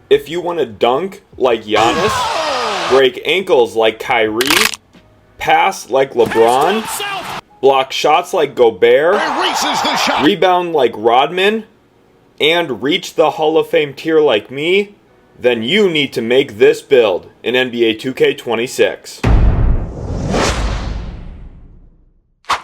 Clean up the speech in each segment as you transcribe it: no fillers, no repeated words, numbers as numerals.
If you want to dunk like Giannis, break ankles like Kyrie, pass like LeBron, block shots like Gobert, rebound like Rodman, and reach the Hall of Fame tier like me, then you need to make this build in NBA 2K26.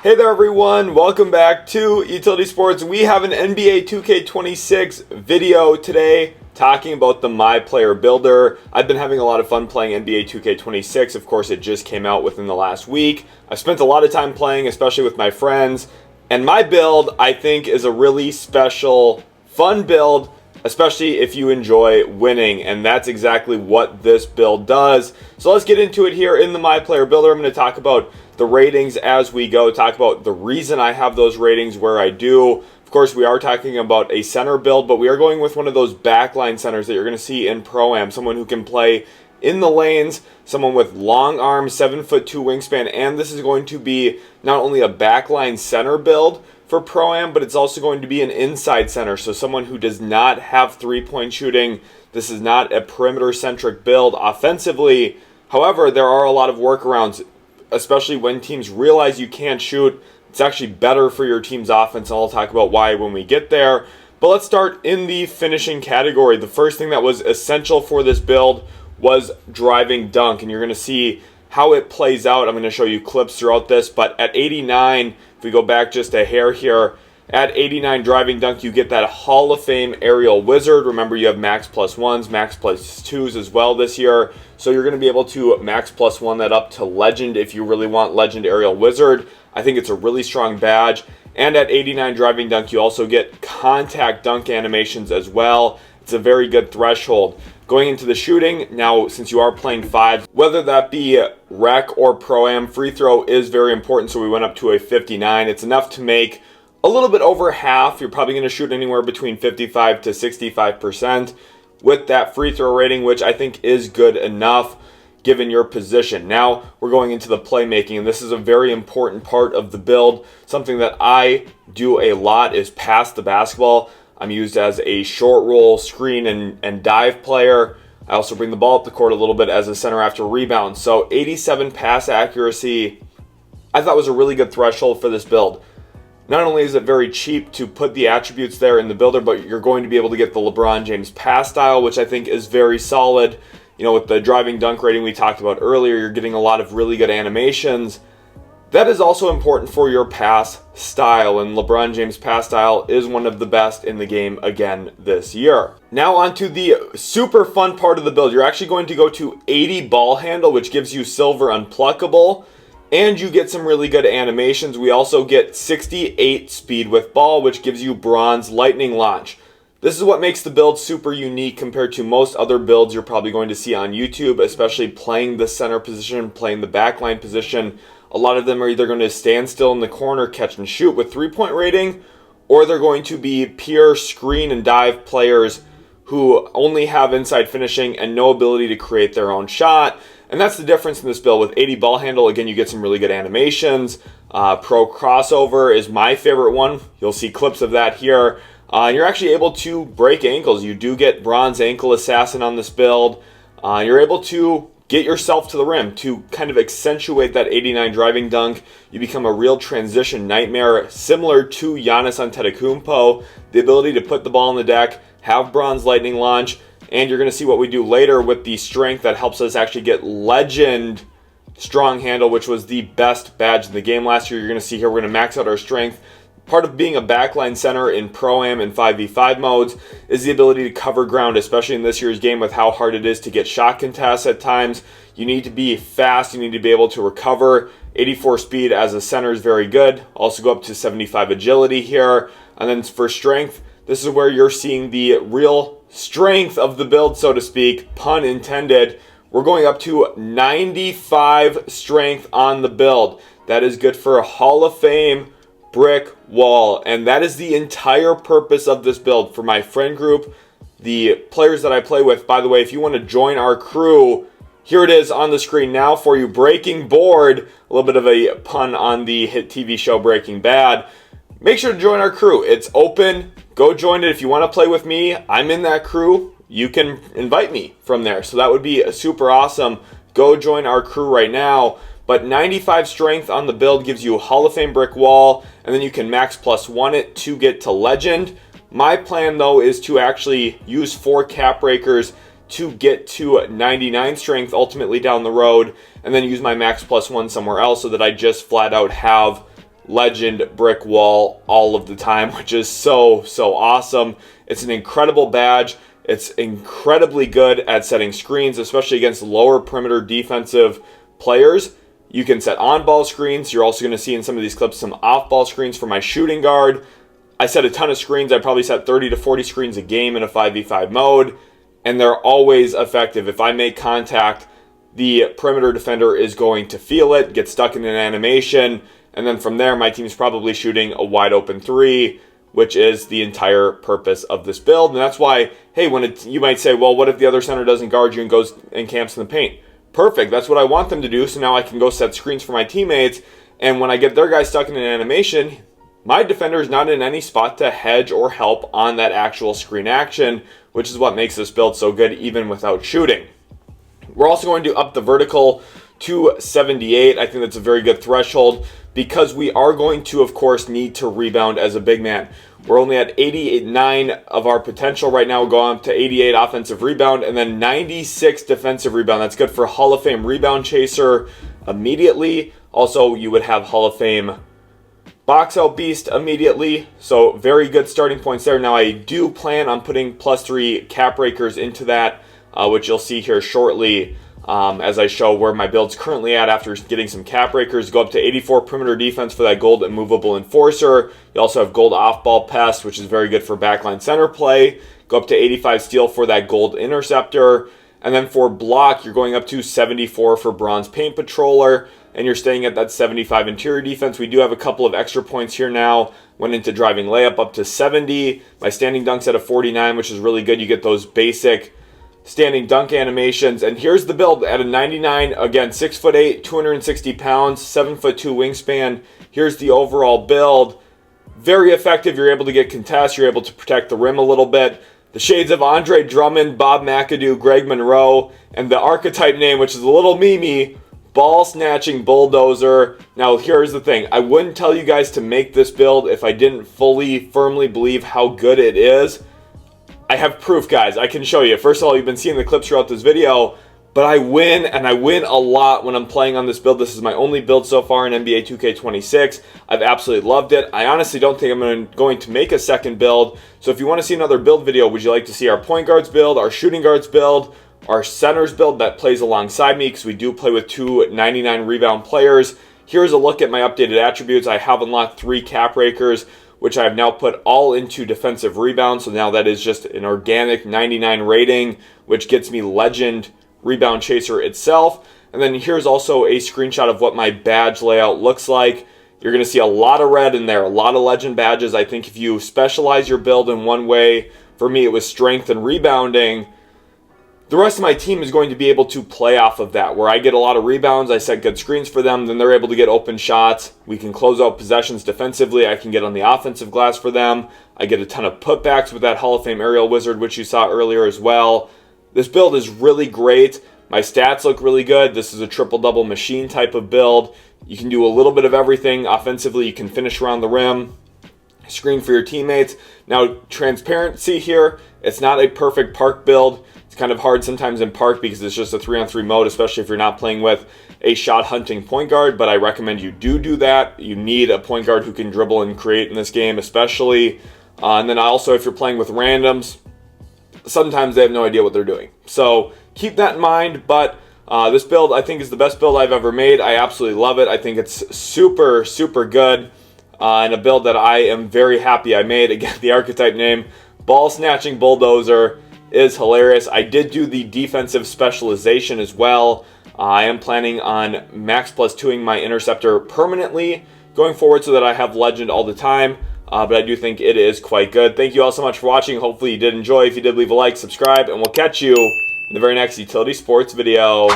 Hey there everyone, welcome back to Utility Sports. We have an NBA 2K26 video today talking about the My Player Builder. I've been having a lot of fun playing NBA 2K26. Of course, it just came out within the last week. I've spent a lot of time playing, especially with my friends. And my build, I think, is a really special, fun build, especially if you enjoy winning. And that's exactly what this build does. So let's get into it here in the My Player Builder. I'm going to talk about the ratings as we go, talk about the reason I have those ratings where I do. Of course, we are talking about a center build, but we are going with one of those backline centers that you're going to see in Pro-Am. Someone who can play in the lanes, someone with long arms, 7'2" wingspan, and this is going to be not only a backline center build for Pro-Am, but it's also going to be an inside center. So someone who does not have three-point shooting. This is not a perimeter-centric build offensively. However, there are a lot of workarounds, especially when teams realize you can't shoot. It's actually better for your team's offense, and I'll talk about why when we get there. But let's start in the finishing category. The first thing that was essential for this build was driving dunk, and you're going to see how it plays out. I'm going to show you clips throughout this, but at 89, if we go back just a hair here, at 89 driving dunk, you get that Hall of Fame aerial wizard. Remember, you have max plus ones, max plus twos as well this year. So you're going to be able to max plus one that up to legend if you really want legend aerial wizard. I think it's a really strong badge. And at 89 driving dunk, you also get contact dunk animations as well. It's a very good threshold. Going into the shooting, now since you are playing five, whether that be rec or Pro-Am, free throw is very important. So we went up to a 59. It's enough to make a little bit over half. You're probably going to shoot anywhere between 55 to 65% with that free throw rating, which I think is good enough given your position. Now we're going into the playmaking, and this is a very important part of the build. Something that I do a lot is pass the basketball. I'm used as a short roll, screen, and dive player. I also bring the ball up the court a little bit as a center after rebound. So 87 pass accuracy, I thought was a really good threshold for this build. Not only is it very cheap to put the attributes there in the builder, but you're going to be able to get the LeBron James pass style, which I think is very solid. You know, with the driving dunk rating we talked about earlier, you're getting a lot of really good animations. That is also important for your pass style, and LeBron James pass style is one of the best in the game again this year. Now on to the super fun part of the build. You're actually going to go to 80 ball handle, which gives you silver unpluckable. And you get some really good animations. We also get 68 speed with ball, which gives you bronze lightning launch. This is what makes the build super unique compared to most other builds you're probably going to see on YouTube, especially playing the center position, playing the backline position. A lot of them are either going to stand still in the corner, catch and shoot with three-point rating, or they're going to be pure screen and dive players who only have inside finishing and no ability to create their own shot. And that's the difference in this build. With 80 ball handle, again, you get some really good animations. Pro crossover is my favorite one. You'll see clips of that here. You're actually able to break ankles. You do get bronze ankle assassin on this build. You're able to get yourself to the rim to kind of accentuate that 89 driving dunk. You become a real transition nightmare, similar to Giannis Antetokounmpo. The ability to put the ball on the deck, have bronze lightning launch, and you're going to see what we do later with the strength that helps us actually get legend strong handle, which was the best badge in the game last year. You're going to see here we're going to max out our strength. Part of being a backline center in Pro-Am and 5v5 modes is the ability to cover ground, especially in this year's game with how hard it is to get shot contests at times. You need to be fast. You need to be able to recover. 84 speed as a center is very good. Also go up to 75 agility here. And then for strength, this is where you're seeing the real strength of the build, so to speak, pun intended. We're going up to 95 strength on the build. That is good for a Hall of Fame brick wall, and that is the entire purpose of this build for my friend group, the players that I play with. By the way, if you want to join our crew, here it is on the screen now for you. Breaking Board, a little bit of a pun on the hit TV show Breaking Bad. Make sure to join our crew. It's open. Go join it if you want to play with me. I'm in that crew. you can invite me from there. So that would be super awesome. Go join our crew right now. But 95 strength on the build gives you a Hall of Fame brick wall, and then you can max +1 it to get to legend. My plan though is to actually use 4 cap breakers to get to 99 strength ultimately down the road, and then use my max +1 somewhere else so that I just flat out have legend brick wall all of the time, which is so awesome. It's an incredible badge. It's incredibly good at setting screens, especially against lower perimeter defensive players. You can set on-ball screens. You're also going to see in some of these clips some off-ball screens for my shooting guard. I set a ton of screens. I probably set 30 to 40 screens a game in a 5v5 mode, and they're always effective. If I make contact, the perimeter defender is going to feel it, get stuck in an animation, and then from there, my team's probably shooting a wide open 3, which is the entire purpose of this build. And that's why, hey, you might say, well, what if the other center doesn't guard you and goes and camps in the paint? Perfect, that's what I want them to do, so now I can go set screens for my teammates, and when I get their guy stuck in an animation, my defender is not in any spot to hedge or help on that actual screen action, which is what makes this build so good even without shooting. We're also going to up the vertical to 78. I think that's a very good threshold because we are going to, of course, need to rebound as a big man. We're only at 89 of our potential right now. We'll go on to 88 offensive rebound and then 96 defensive rebound. That's good for Hall of Fame rebound chaser immediately. Also, you would have Hall of Fame box out beast immediately. So very good starting points there. Now I do plan on putting +3 cap breakers into that, which you'll see here shortly. As I show where my build's currently at after getting some cap breakers. Go up to 84 perimeter defense for that gold immovable enforcer. You also have gold off-ball pest, which is very good for backline center play. Go up to 85 steel for that gold interceptor. And then for block, you're going up to 74 for bronze paint patroller. And you're staying at that 75 interior defense. We do have a couple of extra points here now. Went into driving layup up to 70. My standing dunk's at a 49, which is really good. You get those basic standing dunk animations. And here's the build at a 99. Again, 6'8", 260 pounds, 7'2" wingspan. Here's the overall build. Very effective. You're able to get contests. You're able to protect the rim a little bit. The shades of Andre Drummond, Bob McAdoo, Greg Monroe, and the archetype name, which is a little memey, ball snatching bulldozer. Now here's the thing. I wouldn't tell you guys to make this build if I didn't firmly believe how good it is. I have proof, guys. I can show you. First of all, you've been seeing the clips throughout this video, but I win, and I win a lot when I'm playing on this build. This is my only build so far in NBA 2K26. I've absolutely loved it. I honestly don't think I'm going to make a second build. So if you want to see another build video, would you like to see our point guards build, our shooting guards build, our centers build that plays alongside me, because we do play with 2 99 rebound players. Here's a look at my updated attributes. I have unlocked 3 cap breakers, which I have now put all into defensive rebound. So now that is just an organic 99 rating, which gets me legend rebound chaser itself. And then here's also a screenshot of what my badge layout looks like. You're going to see a lot of red in there, a lot of legend badges. I think if you specialize your build in one way, for me it was strength and rebounding, the rest of my team is going to be able to play off of that, where I get a lot of rebounds, I set good screens for them, then they're able to get open shots. We can close out possessions defensively. I can get on the offensive glass for them. I get a ton of putbacks with that Hall of Fame aerial wizard, which you saw earlier as well. This build is really great. My stats look really good. This is a triple-double machine type of build. You can do a little bit of everything. Offensively, you can finish around the rim, screen for your teammates. Now, transparency here, it's not a perfect park build. It's kind of hard sometimes in park because it's just a 3-on-3 mode, especially if you're not playing with a shot hunting point guard, but I recommend you do that. You need a point guard who can dribble and create in this game, especially. And then also, if you're playing with randoms, sometimes they have no idea what they're doing. So keep that in mind, but this build I think is the best build I've ever made. I absolutely love it. I think it's super good, and a build that I am very happy I made. Again, the archetype name, Ball Snatching Bulldozer, is hilarious. I did do the defensive specialization as well. I am planning on max +2ing my interceptor permanently going forward so that I have legend all the time. But I do think it is quite good. Thank you all so much for watching. Hopefully you did enjoy. If you did, leave a like, subscribe, and we'll catch you in the very next Utility Sports video.